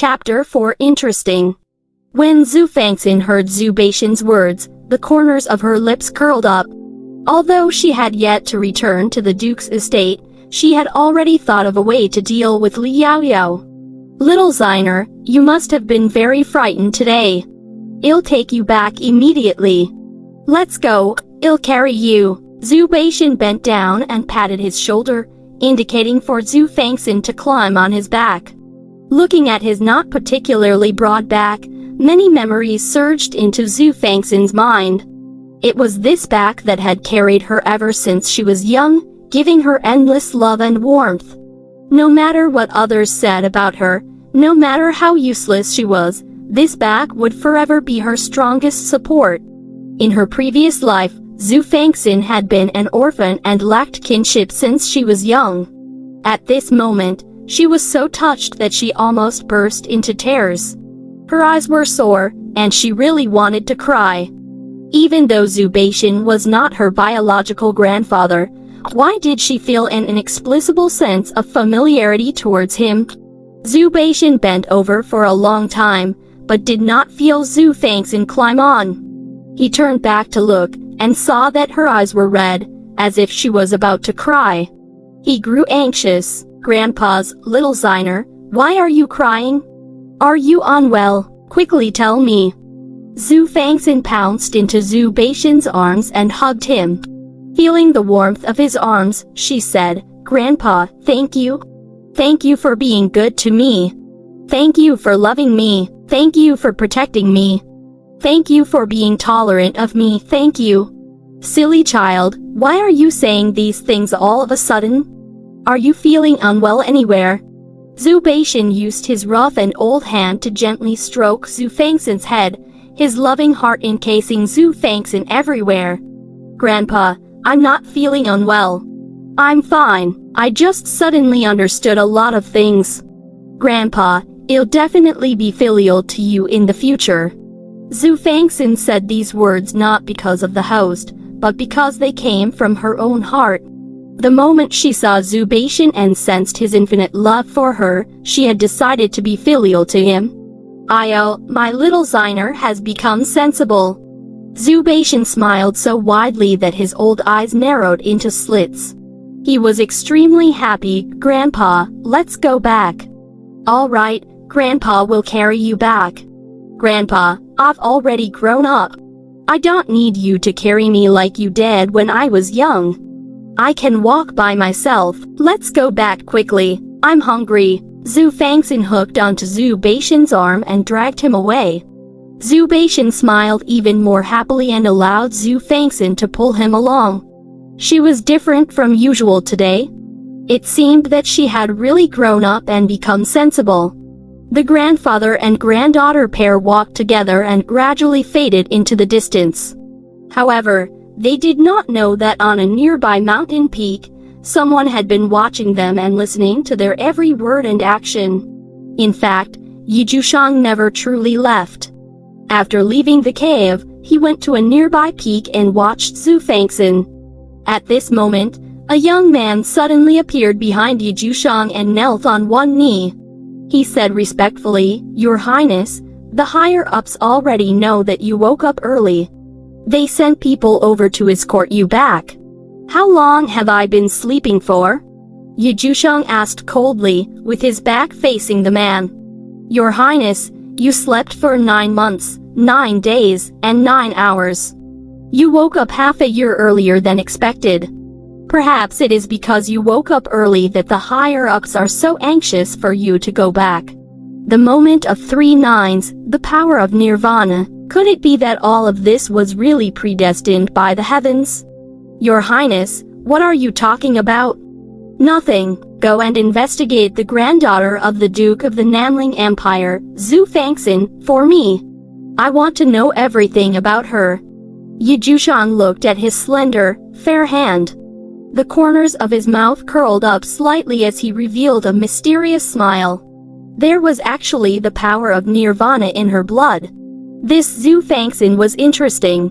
Chapter 4 Interesting. When Xue Fanxin heard Xue Baishan's words, the corners of her lips curled up. Although she had yet to return to the Duke's estate, she had already thought of a way to deal with Li Yaoyao. Little Xiner, you must have been very frightened today. I'll take you back immediately. Let's go, I'll carry you. Xue Baishan bent down and patted his shoulder, indicating for Xue Fanxin to climb on his back. Looking at his not particularly broad back, many memories surged into Xue Fanxin's mind. It was this back that had carried her ever since she was young, giving her endless love and warmth. No matter what others said about her, no matter how useless she was, this back would forever be her strongest support. In her previous life, Xue Fanxin had been an orphan and lacked kinship since she was young. At this moment, she was so touched that she almost burst into tears. Her eyes were sore, and she really wanted to cry. Even though Xue Baishan was not her biological grandfather, why did she feel an inexplicable sense of familiarity towards him? Xue Baishan bent over for a long time, but did not feel Xue Fanxin climb on. He turned back to look, and saw that her eyes were red, as if she was about to cry. He grew anxious. Grandpa's, little Xiner, why are you crying? Are you unwell? Quickly tell me. Xue Fanxin pounced into Xue Baishan's arms and hugged him. Feeling the warmth of his arms, she said, Grandpa, thank you. Thank you for being good to me. Thank you for loving me. Thank you for protecting me. Thank you for being tolerant of me. Thank you. Silly child, why are you saying these things all of a sudden? Are you feeling unwell anywhere? Xue Baishan used his rough and old hand to gently stroke Xue Fanxin's head, his loving heart encasing Xue Fanxin everywhere. Grandpa, I'm not feeling unwell. I'm fine. I just suddenly understood a lot of things. Grandpa, I'll definitely be filial to you in the future. Xue Fanxin said these words not because of the host, but because they came from her own heart. The moment she saw Xue Baishan and sensed his infinite love for her, she had decided to be filial to him. My little Xiner has become sensible. Xue Baishan smiled so widely that his old eyes narrowed into slits. He was extremely happy. Grandpa, let's go back. All right, Grandpa will carry you back. Grandpa, I've already grown up. I don't need you to carry me like you did when I was young. I can walk by myself. Let's go back quickly. I'm hungry. Xue Fanxin hooked onto Xue Baishan's arm and dragged him away. Xue Baishan smiled even more happily and allowed Xue Fanxin to pull him along. She was different from usual today. It seemed that she had really grown up and become sensible. The grandfather and granddaughter pair walked together and gradually faded into the distance. However, they did not know that on a nearby mountain peak, someone had been watching them and listening to their every word and action. In fact, Jiushang never truly left. After leaving the cave, he went to a nearby peak and watched Xue Fanxin. At this moment, a young man suddenly appeared behind Jiushang and knelt on one knee. He said respectfully, Your Highness, the higher-ups already know that you woke up early. They sent people over to escort you back. How long have I been sleeping for? Jiushang asked coldly, with his back facing the man. Your Highness, you slept for 9 months, 9 days, and 9 hours. You woke up half a year earlier than expected. Perhaps it is because you woke up early that the higher-ups are so anxious for you to go back. The moment of 3 nines, the power of nirvana. Could it be that all of this was really predestined by the heavens? Your Highness, what are you talking about? Nothing. Go and investigate the granddaughter of the Duke of the Nanling Empire, Xue Fanxin, for me. I want to know everything about her. Jiushang looked at his slender, fair hand. The corners of his mouth curled up slightly as he revealed a mysterious smile. There was actually the power of nirvana in her blood. This Xue Fanxin was interesting.